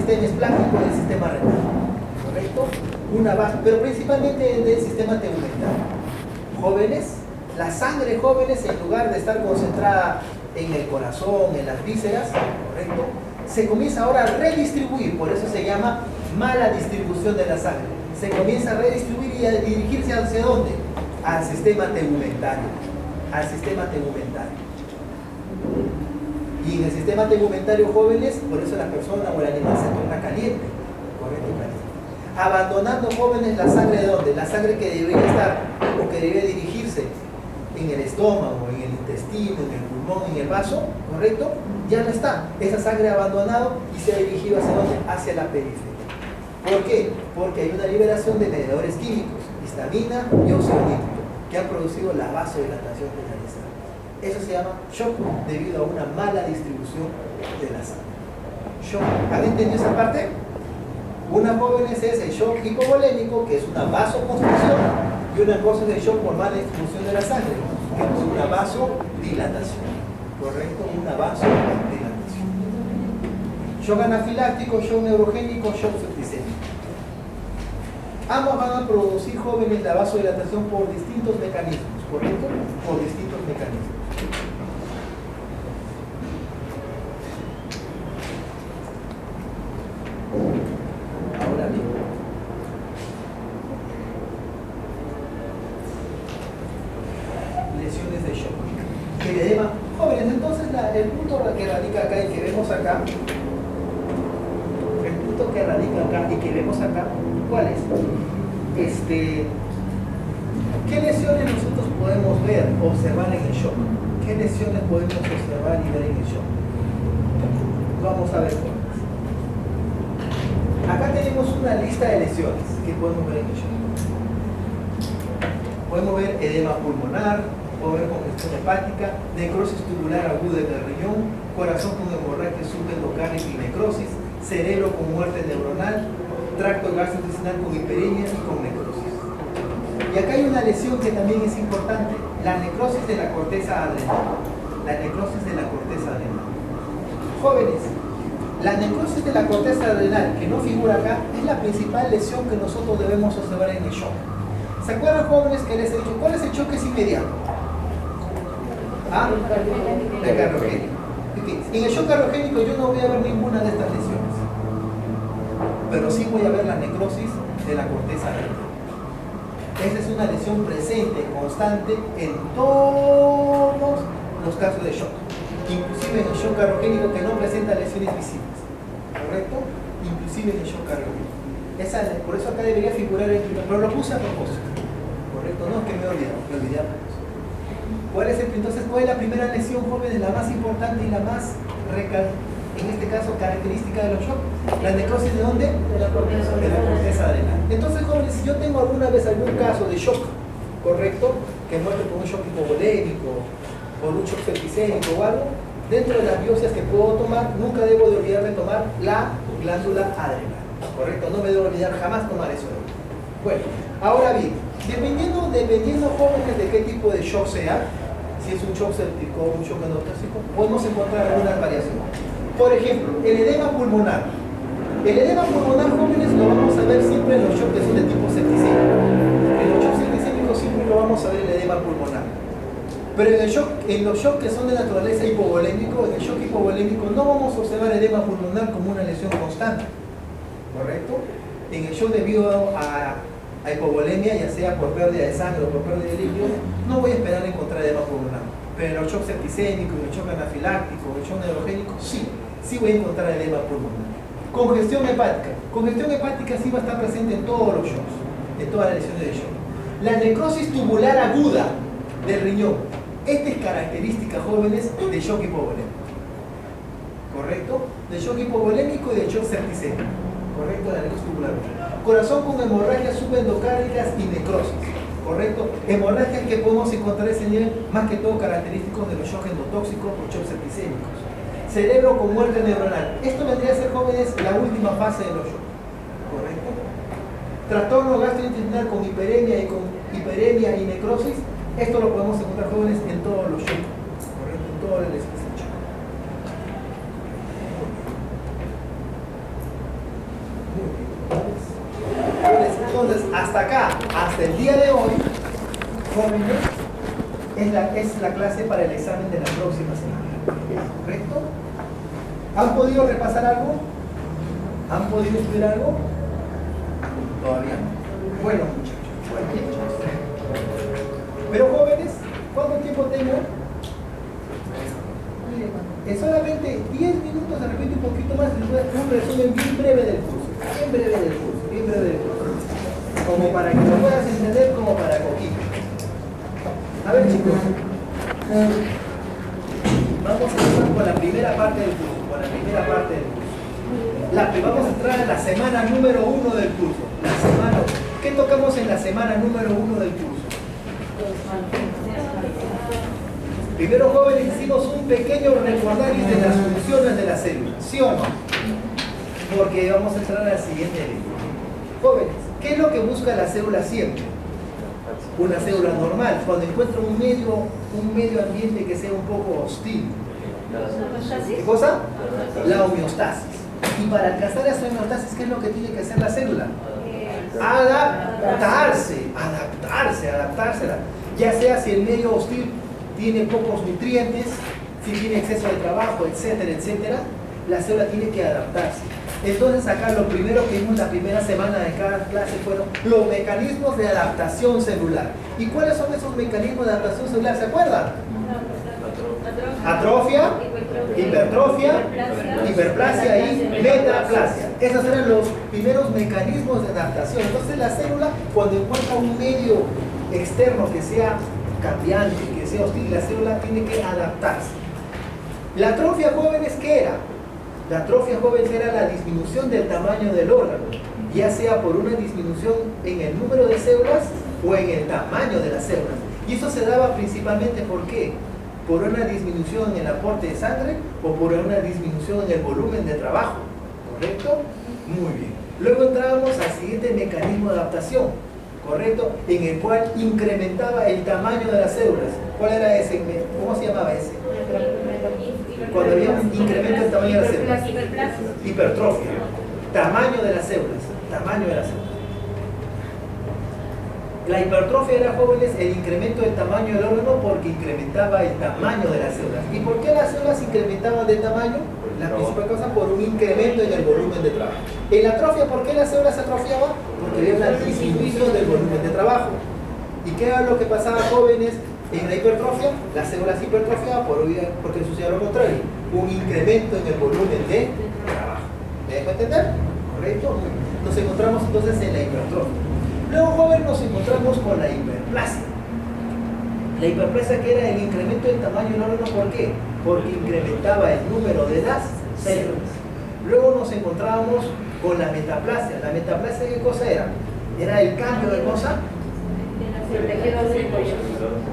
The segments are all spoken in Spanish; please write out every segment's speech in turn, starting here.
sistema esplástico del sistema renal, ¿correcto? Una base, pero principalmente del sistema tegumentario. Jóvenes, la sangre jóvenes, en lugar de estar concentrada en el corazón, en las vísceras, ¿correcto?, se comienza ahora a redistribuir, por eso se llama mala distribución de la sangre. Se comienza a redistribuir y a dirigirse hacia ¿dónde? Al sistema tegumentario. Al sistema tegumentario. Y en el sistema tegumentario, jóvenes, por eso la persona o el animal se torna caliente. ¿Correcto? Caliente. Abandonando, jóvenes, la sangre ¿de dónde? La sangre que debería estar o que debe dirigirse en el estómago, en el intestino, en el pulmón, en el vaso, ¿correcto? Ya no está. Esa sangre ha abandonado y se ha dirigido hacia ¿dónde? Hacia la periferia. ¿Por qué? Porque hay una liberación de mediadores químicos, histamina y óxido nítrico, que han producido la vasodilatación generalizada. Eso se llama shock debido a una mala distribución de la sangre. Shock. ¿Han entendido esa parte? Una joven es el shock hipovolémico, que es una vasoconstricción, y una cosa es el shock por mala distribución de la sangre, que es una vasodilatación. ¿Correcto? Una vasodilatación. Shock anafiláctico, shock neurogénico, shock septicémico. Ambos van a producir, jóvenes, la vasodilatación por distintos mecanismos, ¿correcto? Por distintos mecanismos. Ahora bien, lesiones de shock. El edema, jóvenes, entonces el punto que radica acá y que vemos acá, y que vemos acá, ¿cuál es? ¿Qué lesiones nosotros podemos ver, observar en el shock? ¿Qué lesiones podemos observar y ver en el shock? Vamos a ver cuáles. Acá tenemos una lista de lesiones que podemos ver en el shock. Podemos ver edema pulmonar, podemos ver congestión hepática, necrosis tubular aguda del riñón, corazón con hemorragia subendocárdica y necrosis, cerebro con muerte neuronal, tracto gastrointestinal con hiperemia y con necrosis. Y acá hay una lesión que también es importante, la necrosis de la corteza adrenal. La necrosis de la corteza adrenal. Jóvenes, la necrosis de la corteza adrenal, que no figura acá, es la principal lesión que nosotros debemos observar en el shock. ¿Se acuerdan, jóvenes, que les he dicho cuál es el shock que es inmediato? ¿Ah? El cardiogénico. En el shock cardiogénico yo no voy a ver ninguna de estas lesiones, pero sí voy a ver la necrosis de la corteza adrenal. Esa es una lesión presente, constante, en todos los casos de shock, inclusive en el shock cardiogénico que no presenta lesiones visibles, ¿correcto? Inclusive en el shock cardiogénico. Por eso acá debería figurar el primero, pero lo puse a propósito, ¿correcto? No es que me he olvidado, me olvidé a propósito. Entonces, ¿cuál es la primera lesión, jóvenes? La más importante y la más en este caso característica de los shock. ¿La necrosis de dónde? De la corteza adrenal. Entonces, jóvenes, si yo tengo alguna vez algún caso de shock, ¿correcto?, que muestre por un shock hipovolémico, por un shock septicémico o algo, dentro de las biopsias que puedo tomar, nunca debo de olvidar de tomar la glándula adrenal, ¿correcto? No me debo olvidar jamás tomar eso. Bueno, ahora bien, dependiendo, jóvenes, de qué tipo de shock sea, si es un shock séptico o un shock endotóxico, podemos encontrar algunas variaciones. Por ejemplo, el edema pulmonar. El edema pulmonar, jóvenes, lo vamos a ver siempre en los shocks que son de tipo septicémico. En los shocks septicémicos siempre lo vamos a ver el edema pulmonar. Pero en los shocks que son de naturaleza hipovolémico, en el shock hipovolémico no vamos a observar edema pulmonar como una lesión constante, ¿correcto? En el shock debido a hipovolemia, ya sea por pérdida de sangre o por pérdida de líquidos, no voy a esperar encontrar edema pulmonar. Pero en el shock septicémico, en el shock anafiláctico, en el shock neurogénico, sí voy a encontrar edema pulmonar. Congestión hepática. Congestión hepática sí va a estar presente en todos los shocks, en todas las lesiones de shock. La necrosis tubular aguda del riñón. Esta es característica, jóvenes, del shock hipovolémico. ¿Correcto? Del shock hipovolémico y del shock septicémico. ¿Correcto? La necrosis tubular aguda. Corazón con hemorragias subendocárdicas y necrosis, ¿correcto? Hemorragias que podemos encontrar ese nivel, más que todo característicos de los shocks endotóxicos o shocks septicémicos. Cerebro con muerte neuronal. Esto vendría a ser, jóvenes, la última fase de los shocks, ¿correcto? Trastorno gastrointestinal con hiperemia y necrosis. Esto lo podemos encontrar, jóvenes, en todos los shocks, ¿correcto? En todas las lesiones de shock. Muy bien. Entonces, hasta acá, hasta el día de hoy, jóvenes, es la clase para el examen de la próxima semana. ¿Correcto? ¿Han podido repasar algo? ¿Han podido estudiar algo? Todavía no. Bueno, muchachos. Pero jóvenes, ¿cuánto tiempo tengo? En solamente 10 minutos, de repente un poquito más, les voy a hacer un resumen bien breve del curso. Bien breve del curso. Como para que lo puedas entender como para coquito. A ver, chicos. Vamos a empezar con la primera parte del curso. Vamos a entrar a la semana número 1 del curso. ¿Qué tocamos en la semana número 1 del curso? Primero, jóvenes, hicimos un pequeño recordario de las funciones de la célula. ¿Sí o no? Porque vamos a entrar al siguiente video. Jóvenes, ¿qué es lo que busca la célula siempre? Una célula normal, cuando encuentra un medio ambiente que sea un poco hostil. ¿Qué cosa? La homeostasis. Y para alcanzar esa homeostasis, ¿qué es lo que tiene que hacer la célula? Adaptarse. Ya sea si el medio hostil tiene pocos nutrientes, si tiene exceso de trabajo, etcétera, la célula tiene que adaptarse. Entonces acá lo primero que vimos la primera semana de cada clase fueron los mecanismos de adaptación celular. ¿Y cuáles son esos mecanismos de adaptación celular? ¿Se acuerdan? Atrofia, hipertrofia, hiperplasia y metaplasia. Esos eran los primeros mecanismos de adaptación. Entonces la célula, cuando encuentra un medio externo que sea cambiante, que sea hostil, la célula tiene que adaptarse. La atrofia, jóvenes, ¿qué era? La atrofia, jóvenes, era la disminución del tamaño del órgano, ya sea por una disminución en el número de células o en el tamaño de las células. Y eso se daba principalmente, ¿por qué? Por una disminución en el aporte de sangre o por una disminución en el volumen de trabajo. ¿Correcto? Muy bien. Luego entrábamos al siguiente mecanismo de adaptación, ¿correcto? En el cual incrementaba el tamaño de las células. ¿Cuál era ese? ¿Cómo se llamaba ese? Cuando había un incremento del tamaño de las células. Hipertrofia. Tamaño de las células. La hipertrofia era, jóvenes, el incremento del tamaño del órgano porque incrementaba el tamaño de las células. ¿Y por qué las células incrementaban de tamaño? La principal cosa, por un incremento en el volumen de trabajo. En la atrofia, ¿por qué las células se atrofiaban? Porque había una disminución del volumen de trabajo. ¿Y qué era lo que pasaba, jóvenes? En la hipertrofia, las células hipertrofiaban porque sucedía lo contrario, un incremento en el volumen de trabajo. ¿Me dejo entender? ¿Correcto? Nos encontramos entonces en la hipertrofia. Luego, jóvenes, nos encontramos con la hiperplasia. La hiperplasia, que era el incremento del tamaño del órgano, ¿por qué? Porque incrementaba el número de las células. Luego nos encontrábamos con la metaplasia. ¿La metaplasia qué cosa era? Era el cambio de cosa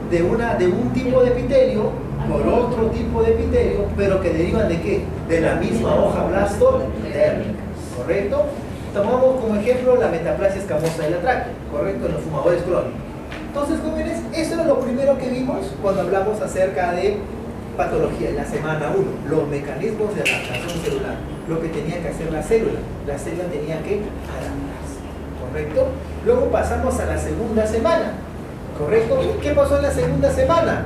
de un tipo de epitelio por otro tipo de epitelio, pero que derivan de ¿qué? De la misma hoja blastodérmica, ¿correcto? Tomamos como ejemplo la metaplasia escamosa de la tráquea, ¿correcto? En los fumadores crónicos. Entonces, jóvenes, eso era lo primero que vimos cuando hablamos acerca de patología en la semana 1, los mecanismos de adaptación celular, lo que tenía que hacer la célula tenía que adaptarse, ¿correcto? Luego pasamos a la segunda semana, ¿correcto? ¿Qué pasó en la segunda semana?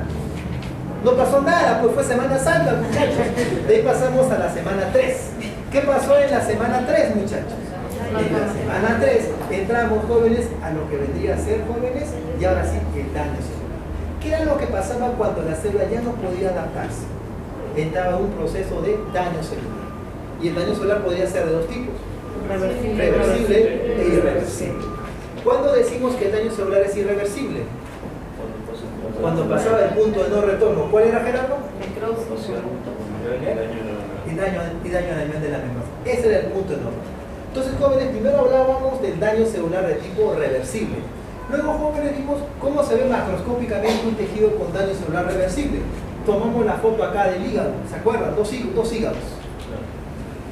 No pasó nada, pues fue Semana Santa, muchachos. De ahí pasamos a la semana 3. ¿Qué pasó en la semana 3, muchachos? En la semana 3 entramos, jóvenes, a lo que vendría a ser, jóvenes, y ahora sí, el daño celular. ¿Qué era lo que pasaba cuando la célula ya no podía adaptarse? Entraba un proceso de daño celular. Y el daño celular podría ser de dos tipos: reversible e irreversible. ¿Cuándo decimos que el daño celular es irreversible? Cuando pasaba el punto de no retorno. ¿Cuál era, Gerardo? Y daño de la membrana. Ese era el punto de no retorno. Entonces, jóvenes, primero hablábamos del daño celular de tipo reversible. Luego, jóvenes, vimos cómo se ve macroscópicamente un tejido con daño celular reversible. Tomamos la foto acá del hígado, ¿se acuerdan? Dos hígados.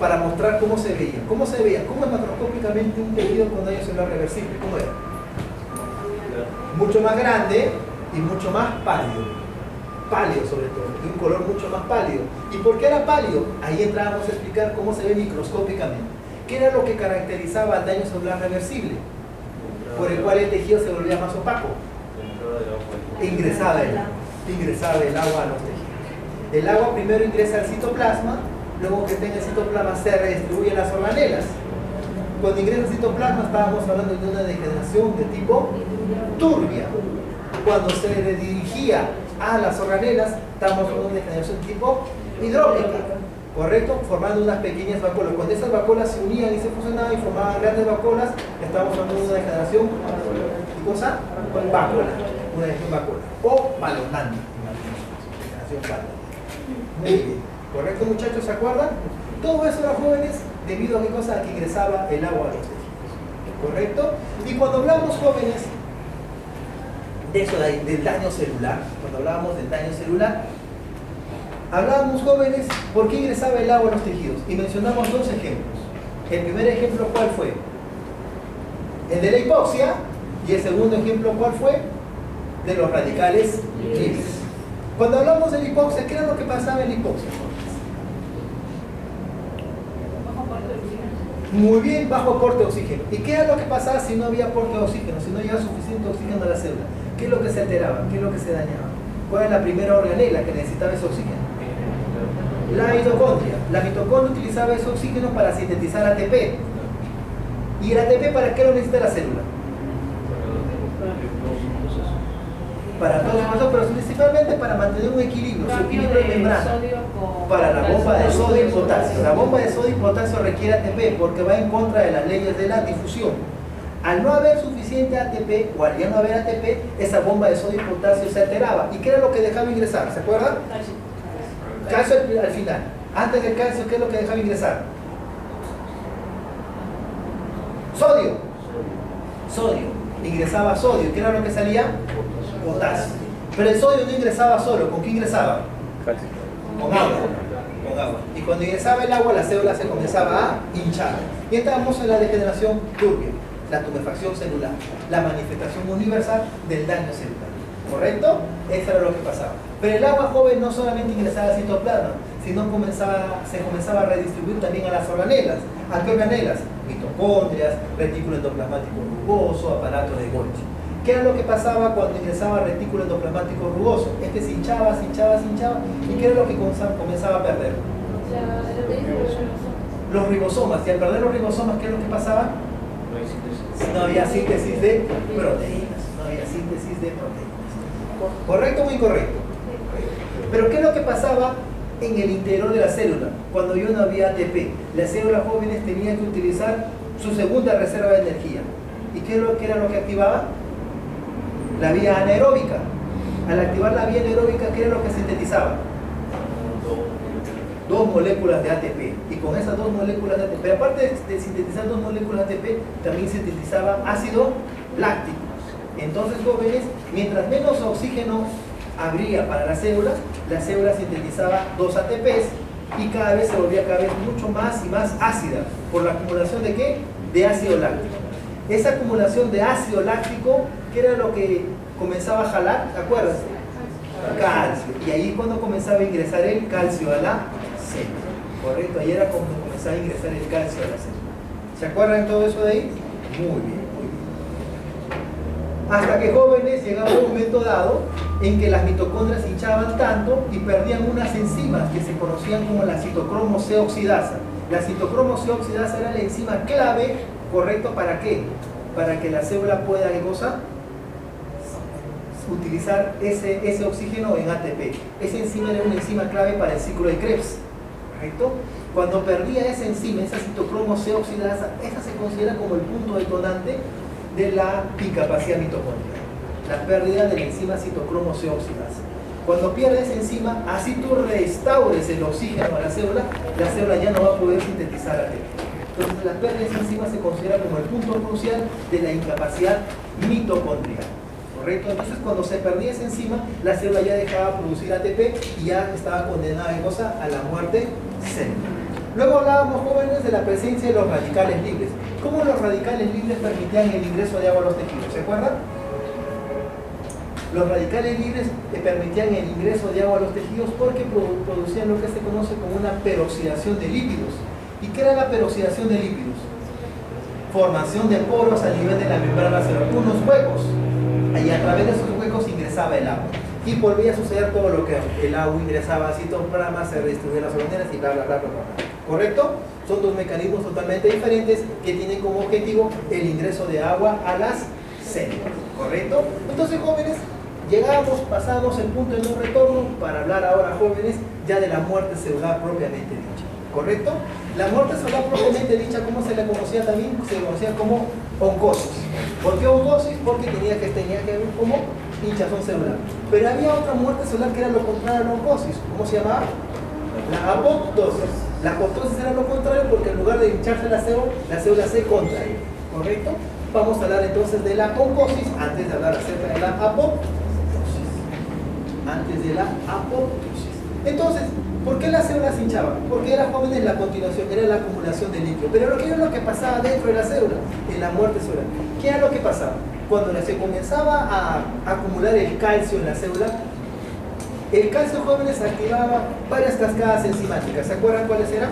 Para mostrar cómo se veía. ¿Cómo se veía? ¿Cómo es macroscópicamente un tejido con daño celular reversible? ¿Cómo era? Mucho más grande y mucho más pálido. Pálido, sobre todo, de un color mucho más pálido. ¿Y por qué era pálido? Ahí entrábamos a explicar cómo se ve microscópicamente. ¿Qué era lo que caracterizaba al daño celular reversible? Por el cual el tejido se volvía más opaco. Ingresaba el agua a los tejidos. El agua primero ingresa al citoplasma, luego que tenga el citoplasma se redistribuye a las organelas. Cuando ingresa el citoplasma estábamos hablando de una degeneración de tipo turbia. Cuando se redirigía a las organelas estábamos hablando de una degeneración de tipo hidrópica, ¿correcto? Formando unas pequeñas vacuolas. Cuando esas vacuolas se unían y se fusionaban y formaban grandes vacuolas, estábamos hablando de una degeneración, ¿qué cosa? Vacuola, una degeneración vacuola. O balonante, degeneración balonante. Muy bien, ¿correcto, muchachos? ¿Se acuerdan? Todo eso era jóvenes debido a qué cosa, que ingresaba el agua a los tejidos, ¿correcto? Y cuando hablamos, jóvenes, de eso del daño celular, cuando hablábamos del daño celular, hablábamos, jóvenes, por qué ingresaba el agua a los tejidos, y mencionamos dos ejemplos. El primer ejemplo, ¿cuál fue? El de la hipoxia, y el segundo ejemplo, ¿cuál fue? De los radicales libres. Cuando hablamos de la hipoxia, ¿qué era lo que pasaba en la hipoxia? Muy bien, bajo aporte de oxígeno. ¿Y qué era lo que pasaba si no había aporte de oxígeno? Si no llegaba suficiente oxígeno a la célula. ¿Qué es lo que se alteraba? ¿Qué es lo que se dañaba? ¿Cuál es la primera organela que necesitaba ese oxígeno? La mitocondria. La mitocondria utilizaba ese oxígeno para sintetizar ATP. ¿Y el ATP para qué lo necesita la célula? Para todos los procesos, pero principalmente para mantener un equilibrio, su equilibrio de membrana. Para la bomba de sodio y potasio. La bomba de sodio y potasio requiere ATP porque va en contra de las leyes de la difusión. Al no haber suficiente ATP, o al ya no haber ATP, esa bomba de sodio y potasio se alteraba. ¿Y qué era lo que dejaba ingresar? ¿Se acuerdan? Calcio al final. Antes del calcio, ¿qué es lo que dejaba ingresar? Sodio. Sodio. Ingresaba sodio. ¿Qué era lo que salía? Potasio. Pero el sodio no ingresaba solo. ¿Con qué ingresaba? Con agua. Con agua. Y cuando ingresaba el agua, la célula se comenzaba a hinchar. Y estábamos en la degeneración turbia, la tumefacción celular, la manifestación universal del daño celular. ¿Correcto? Eso era lo que pasaba. Pero el agua, joven, no solamente ingresaba al citoplasma, sino se comenzaba a redistribuir también a las organelas. ¿A qué organelas? Mitocondrias, retículo endoplasmático rugoso, aparato de Golgi. ¿Qué era lo que pasaba cuando ingresaba retículo endoplasmático rugoso? Este se hinchaba, ¿y qué era lo que comenzaba a perder? Los ribosomas. Y al perder los ribosomas, ¿qué es lo que pasaba? No había síntesis de proteínas. ¿Correcto o incorrecto? Pero ¿qué es lo que pasaba en el interior de la célula? Cuando ya no había ATP, las células jóvenes tenían que utilizar su segunda reserva de energía. ¿Y qué era lo que activaba? La vía anaeróbica. Al activar la vía anaeróbica, ¿qué era lo que sintetizaba? Dos moléculas de ATP. Y con esas dos moléculas de ATP, pero aparte de sintetizar dos moléculas de ATP, también sintetizaba ácido láctico. Entonces, jóvenes, mientras menos oxígeno habría para la célula sintetizaba dos ATPs y cada vez se volvía cada vez mucho más y más ácida. ¿Por la acumulación de qué? De ácido láctico. Esa acumulación de ácido láctico, ¿qué era lo que comenzaba a jalar? ¿Te acuerdas? Calcio. Y ahí cuando comenzaba a ingresar el calcio a la célula. ¿Correcto? Ahí era cuando comenzaba a ingresar el calcio a la célula. ¿Se acuerdan de todo eso de ahí? Muy bien. Hasta que, jóvenes, llegaba un momento dado en que las mitocondrias se hinchaban tanto y perdían unas enzimas que se conocían como la citocromo C oxidasa. La citocromo C oxidasa era la enzima clave, ¿correcto? ¿Para qué? Para que la célula pueda, ¿qué cosa? Utilizar ese oxígeno en ATP. Esa enzima era una enzima clave para el ciclo de Krebs, ¿correcto? Cuando perdía esa enzima, esa citocromo C oxidasa, esa se considera como el punto detonante de la incapacidad mitocondrial, la pérdida de la enzima citocromo C oxidasa. Cuando pierdes esa enzima, así tú restaures el oxígeno a la célula ya no va a poder sintetizar ATP. Entonces la pérdida de esa enzima se considera como el punto crucial de la incapacidad mitocondrial. ¿Correcto? Entonces cuando se perdía esa enzima, la célula ya dejaba de producir ATP y ya estaba condenada a la muerte celular. Luego hablábamos, jóvenes, de la presencia de los radicales libres. ¿Cómo los radicales libres permitían el ingreso de agua a los tejidos? ¿Se acuerdan? Los radicales libres permitían el ingreso de agua a los tejidos porque producían lo que se conoce como una peroxidación de lípidos. ¿Y qué era la peroxidación de lípidos? Formación de poros a nivel de la membrana celular, unos huecos, y a través de esos huecos ingresaba el agua. Y volvía a suceder todo lo que el agua ingresaba al citoplasma, se redistribuía en las ordenas y bla, bla, bla, bla, bla. ¿Correcto? Son dos mecanismos totalmente diferentes que tienen como objetivo el ingreso de agua a las células. ¿Correcto? Entonces, jóvenes, pasamos el punto de no retorno para hablar ahora, jóvenes, ya de la muerte celular propiamente dicha. ¿Correcto? La muerte celular propiamente dicha, ¿cómo se le conocía también? Se le conocía como oncosis. ¿Por qué oncosis? Porque tenía que ver como hinchazón celular. Pero había otra muerte celular que era lo contrario a la oncosis. ¿Cómo se llamaba? La apoptosis. La apoptosis era lo contrario porque en lugar de hincharse la célula se contrae. ¿Correcto? Vamos a hablar entonces de la oncosis antes de hablar acerca de la apoptosis. Entonces, ¿por qué las células se hinchaban? Porque era jóvenes la continuación, era la acumulación de líquido. Pero ¿qué era lo que pasaba dentro de la célula? En la muerte celular. ¿Qué era lo que pasaba? Cuando se comenzaba a acumular el calcio en la célula, el calcio, jóvenes, activaba varias cascadas enzimáticas. ¿Se acuerdan cuáles eran?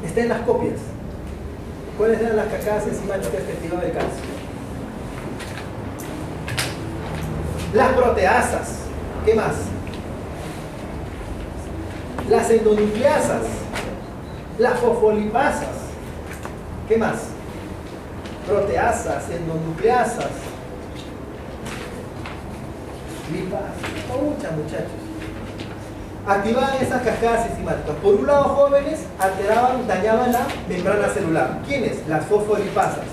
Está en las copias. ¿Cuáles eran las cascadas enzimáticas que activaba el calcio? Las proteasas. ¿Qué más? Las endonucleasas. Las fosfolipasas. ¿Qué más? Proteasas, endonucleasas, lipasas. Muchachos. Activaban esas cascadas enzimáticas. Por un lado, jóvenes, dañaban la membrana celular. ¿Quiénes? Las fosfolipasas.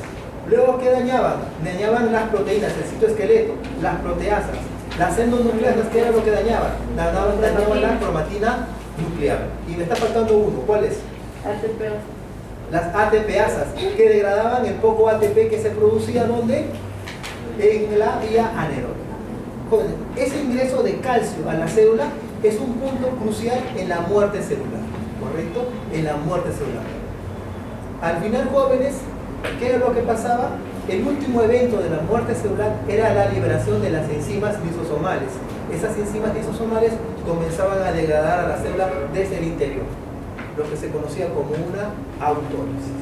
Luego, ¿qué dañaban? Dañaban las proteínas, el citoesqueleto, las proteasas. Las endonucleasas, ¿qué era lo que dañaban? Dañaban la cromatina nuclear. Y me está faltando uno. ¿Cuál es? Las ATPasas, que degradaban el poco ATP que se producía, ¿dónde? En la vía anaeróbica. Jóvenes, ese ingreso de calcio a la célula es un punto crucial en la muerte celular, ¿correcto? En la muerte celular. Al final, jóvenes, ¿qué era lo que pasaba? El último evento de la muerte celular era la liberación de las enzimas lisosomales. Esas enzimas lisosomales comenzaban a degradar a la célula desde el interior, lo que se conocía como una autólisis.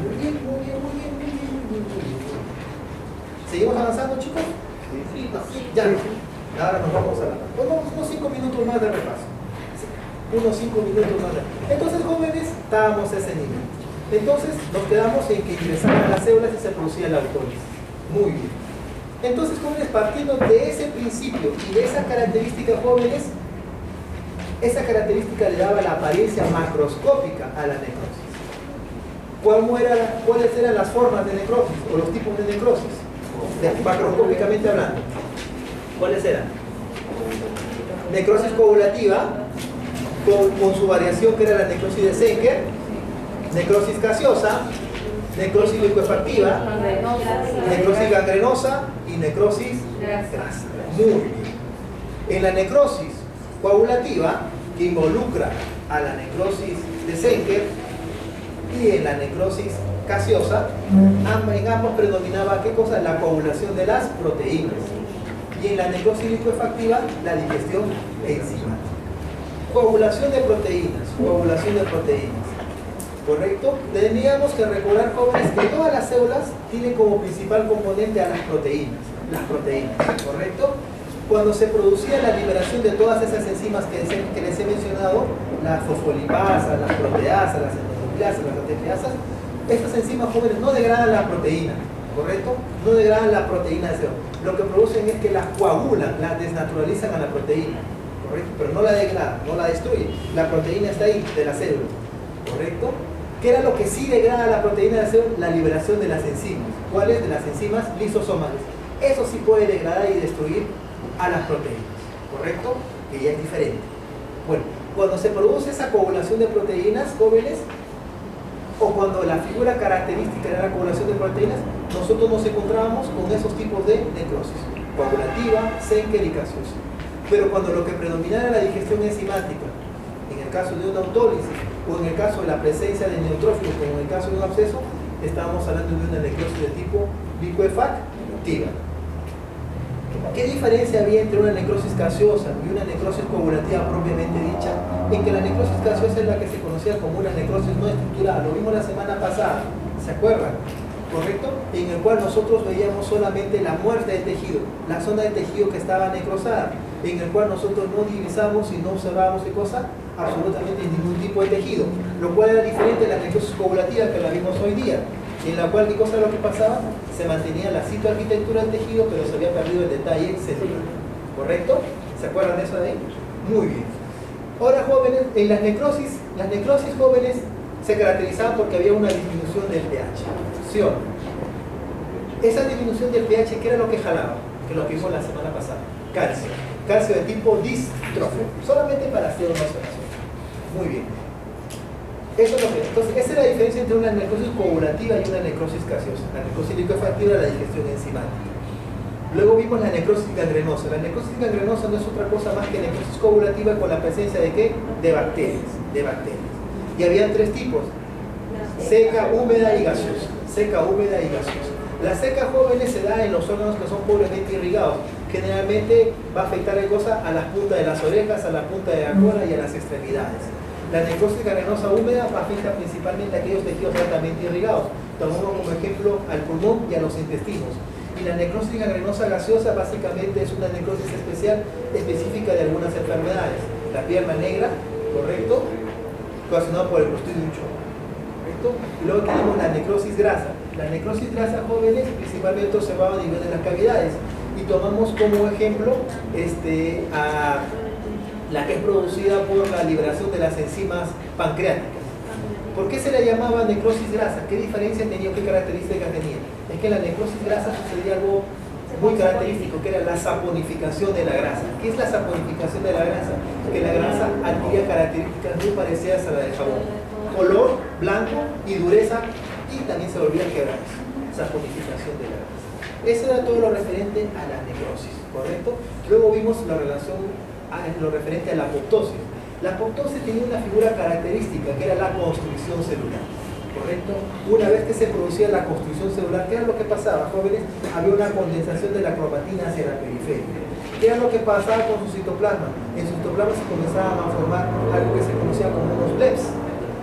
Muy bien. ¿Seguimos avanzando, chicos? Sí. Ya. Ahora nos vamos a unos 5 minutos más de repaso. Entonces, jóvenes, estábamos a ese nivel. Entonces, nos quedamos en que ingresaban a las células y se producía la autólisis. Muy bien. Entonces, jóvenes, partiendo de ese principio y de esa característica, jóvenes, esa característica le daba la apariencia macroscópica a la necrosis. ¿Cuáles eran las formas de necrosis o los tipos de necrosis? Macroscópicamente hablando. ¿Cuáles eran? Necrosis coagulativa, con su variación que era la necrosis de Zenker, necrosis gaseosa, necrosis licuefactiva, necrosis gangrenosa y necrosis grasa. Muy bien. En la necrosis coagulativa, que involucra a la necrosis de Zenker, y en la necrosis gaseosa, en ambos predominaba ¿qué cosa? La coagulación de las proteínas. Y en la necrosis licuefactiva, la digestión enzimática. Coagulación de proteínas. ¿Correcto? Teníamos que recordar, jóvenes, que todas las células tienen como principal componente a las proteínas. ¿Correcto? Cuando se producía la liberación de todas esas enzimas que les he mencionado, las fosfolipasas, las proteasas, las endonucleasas, las ATPasas, estas enzimas, jóvenes, no degradan la proteína, ¿correcto? No degradan la proteína de célula. Lo que producen es que la coagulan, la desnaturalizan a la proteína, ¿correcto? Pero no la degradan, no la destruyen. La proteína está ahí, de la célula, ¿correcto? ¿Qué era lo que sí degrada la proteína de la célula? La liberación de las enzimas. ¿Cuáles? De las enzimas lisosomales. Eso sí puede degradar y destruir a las proteínas, ¿correcto? Que ya es diferente. Bueno, cuando se produce esa coagulación de proteínas, jóvenes, o cuando la figura característica de la coagulación de proteínas, nosotros nos encontrábamos con esos tipos de necrosis, coagulativa, Zenker y gaseosa. Pero cuando lo que predominara era la digestión enzimática, en el caso de una autólisis, o en el caso de la presencia de neutrófilos, como en el caso de un absceso, estábamos hablando de una necrosis de tipo licuefactiva. ¿Qué diferencia había entre una necrosis gaseosa y una necrosis coagulativa propiamente dicha? En que la necrosis gaseosa es la que se conocía como una necrosis no estructurada. Lo vimos la semana pasada, ¿se acuerdan? ¿Correcto? En el cual nosotros veíamos solamente la muerte del tejido, la zona del tejido que estaba necrosada, en el cual nosotros no divisamos y no observábamos qué cosa, absolutamente ningún tipo de tejido, lo cual era diferente de la necrosis coagulativa que la vimos hoy día, en la cual, ¿qué cosa es lo que pasaba? Se mantenía la citoarquitectura del tejido, pero se había perdido el detalle celular. ¿Correcto? ¿Se acuerdan de eso de ahí? Muy bien. Ahora, jóvenes, en las necrosis jóvenes se caracterizaban porque había una disminución del pH. ¿Sí o no? Esa disminución del pH, ¿qué era lo que jalaba? Que lo que vimos la semana pasada. Calcio. Calcio de tipo distrófico. Solamente para hacer una observación. Muy bien. Eso es lo que. Entonces, esa es la diferencia entre una necrosis coagulativa y una necrosis gaseosa. La necrosis liquefactiva es la digestión enzimática. Luego vimos la necrosis gangrenosa. La necrosis gangrenosa no es otra cosa más que necrosis coagulativa con la presencia de ¿qué? De bacterias. Y había tres tipos: seca, húmeda y gaseosa. Seca, húmeda y gaseosa. La seca, jóvenes, se da en los órganos que son pobremente irrigados. Generalmente va a afectar a las puntas de las orejas, a la punta de la cola y a las extremidades. La necrosis gangrenosa húmeda afecta principalmente a aquellos tejidos altamente irrigados. Tomamos como ejemplo al pulmón y a los intestinos. Y la necrosis gangrenosa gaseosa básicamente es una necrosis específica de algunas enfermedades. La pierna negra, ¿correcto? Ocasionada por el Clostridium chomo. ¿Correcto? Y luego tenemos la necrosis grasa. La necrosis grasa, jóvenes, principalmente observada a nivel de las cavidades. Y tomamos como ejemplo a la que es producida por la liberación de las enzimas pancreáticas. ¿Por qué se la llamaba necrosis grasa? ¿Qué diferencia tenía? ¿Qué características tenía? Es que en la necrosis grasa sucedía algo muy característico, que era la saponificación de la grasa. ¿Qué es la saponificación de la grasa? Que la grasa adquiría características muy parecidas a la del jabón. Color blanco y dureza, y también se volvía quebradizo. Saponificación de la grasa. Eso era todo lo referente a la necrosis, ¿correcto? Luego vimos la relación lo referente a la apoptosis. La apoptosis tenía una figura característica que era la construcción celular, ¿correcto? Una vez que se producía la construcción celular, ¿qué era lo que pasaba, jóvenes? Había una condensación de la cromatina hacia la periferia. ¿Qué era lo que pasaba con su citoplasma? En su citoplasma se comenzaban a formar algo que se conocía como unos plebs.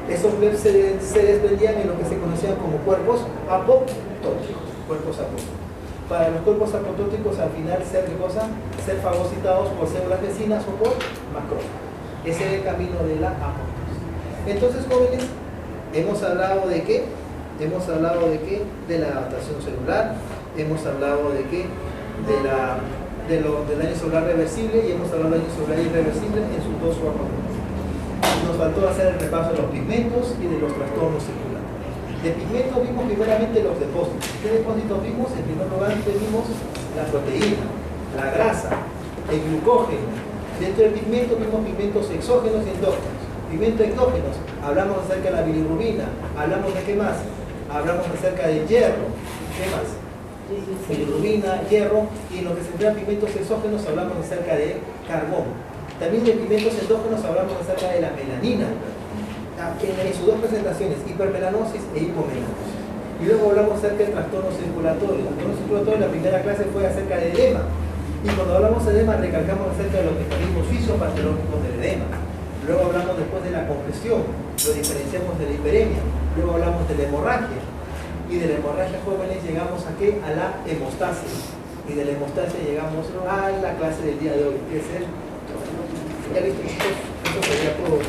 Esos plebs se desprendían en lo que se conocían como cuerpos apoptóticos. Para los cuerpos apoptóticos, al final ser fagocitados por células vecinas o por macrófagos. Ese es el camino de la apoptosis. Entonces, jóvenes, hemos hablado de qué? De la adaptación celular, hemos hablado de qué? Del daño celular reversible, y hemos hablado del daño celular irreversible en sus dos formas. Nos faltó hacer el repaso de los pigmentos y de los trastornos circulares. De pigmentos vimos primeramente los depósitos. ¿Qué depósitos vimos? En primer lugar vimos la proteína, la grasa, el glucógeno. Dentro del pigmento vimos pigmentos exógenos y endógenos. Pigmentos exógenos, hablamos acerca de la bilirrubina, hablamos de qué más, hablamos acerca del hierro, ¿qué más? Bilirrubina, hierro, y en lo que se refiere a pigmentos exógenos hablamos acerca de carbón. También de pigmentos endógenos hablamos acerca de la melanina, en sus dos presentaciones, hipermelanosis e hipomelanosis. Y luego hablamos acerca del trastorno circulatorio. El trastorno circulatorio, la primera clase fue acerca de edema. Y cuando hablamos de edema, recalcamos acerca de los mecanismos fisiopatológicos del edema. Luego hablamos después de la congestión, lo diferenciamos de la hiperemia. Luego hablamos de la hemorragia. Y de la hemorragia, jóvenes, llegamos a ¿qué? A la hemostasis. Y de la hemostasia llegamos a la clase del día de hoy, que es el... Ya listo, esto sería todo.